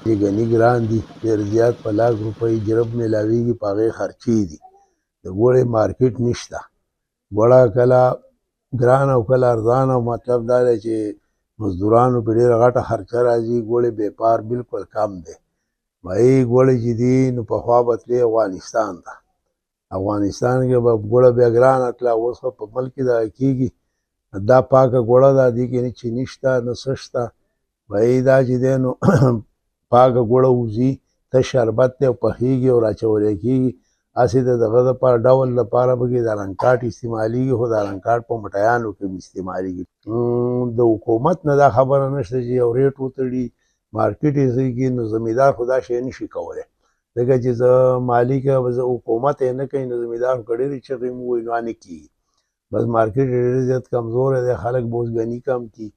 چې ګني ګران دي، ډېر زیات په لاک روپۍ جرب میلاویږي، په هغې خرچې دي. د ګوړې مارکیټ نشته. ګوړه کله ګران او کله ارزان، او مطلب دا دی چې مزدورانو پې ډېره غټه خرچه راځي. ګوړې بیپار بلکل کم دی. بهی ګوړې چې دي نو پخوا به تلې افغانستان ته. افغانستان کې به ګوړه بیا ګرانه تله، اوس خو په ملک کې دغه کېږي. دا پاکه ګوړه ده، دې کې نه چیني شته نه څه شته. بهی دا چې دی نو پاکه ګوړه وځي، تش شربت دی او پخېږي او راچولی کېږي. هسې د دغه دپاره ډول لپاره پکې د رنګ کاټ استعمالېږي، خو د رنګ کاټ په مټیانو کې هم استعمالېږي. د حکومت نه دا خبره نشته چې یو ریټ وتړي، مارکیټ یې ځای کړي، نو زمیندار خو دا شی نشي کولی. ځکه چې زه مالک یم، زه حکومت یې نه کوي، نو زمیندار خو که ډېرې چغې هم ووایي نو نه کېږي. بس مارکیټ یې ډېر زیات کمزوری دی. خلک به اوس ګني کم کړي،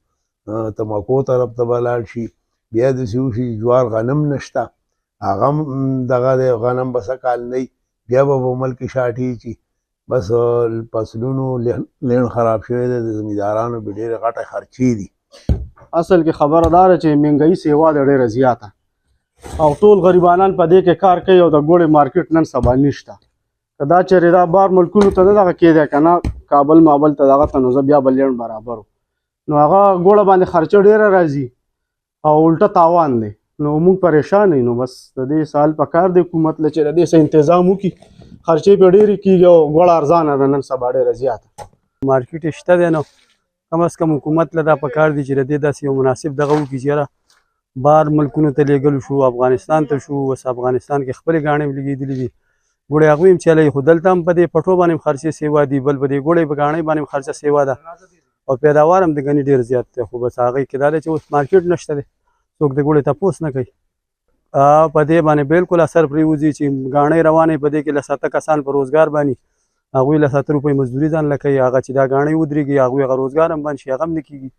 تماکو طرف ته به لاړ شي. بیا داسې وشي جوار غنم نشته، هغه هم دغه دی، غنم به څه کال نه وي، بیا به په ملک کې شاټې چي. بس فصلونو لین خراب شوی دی، د زمیندارانو به ډېرې غټه خرچې دي. اصل کې خبره دا ده چې مهنګایي سیوا ده ډېره زیاته، او ټول غریبانان په دې کې کار کوي، او د ګوړې مارکیټ نن سبا نشته. که دا چېرې دا بار ملکونو ته نه دغه کېدی که نه، کابل مابل ته دغه ته، نو زه بیا به لین برابر و. نو هغه ګوړه باندې خرچه ډېره راځي او الټه تاوان دی. نو موږ پریشان یو. نو بس د دې سال په کار دی حکومت له چې د دې څه انتظام وکړي. خرچې پې ډېرې کېږي او ګوړه ارزانه ده نن سبا ډېره زیاته. مارکیټ یې شته دی، نو کم از کم حکومت له دا په کار دی چې د دې داسې یو مناسب دغه وکړي چې یاره بار ملکونو ته لېږلو شو، افغانستان ته شو، بس افغانستان کې خپلې ګاڼې هم لګېدلې دي، ګوړې هغوی هم چلوي، خو دلته هم په دې پټو باندې هم خرچې سیوا دي، بل په دې ګوړې په ګاڼۍ باندې هم خرچه سیوا ده، او پیداوار هم د ګني ډېر زیات دی. خو بس هغې کې دا دی چې اوس مارکیټ نشته دی، څوک د ګوړې تپوس نه کوي. په دې باندې بالکل اثر پرېوځي چې ګاڼۍ روانې، په دې کې له 7 کسان په روزګار باندې، هغوی له 7 روپۍ مزدوري ځان له کوي، هغه چې دا ګاڼۍ ودرېږي هغوی هغه روزګار هم بند شي، هغه هم نه کېږي.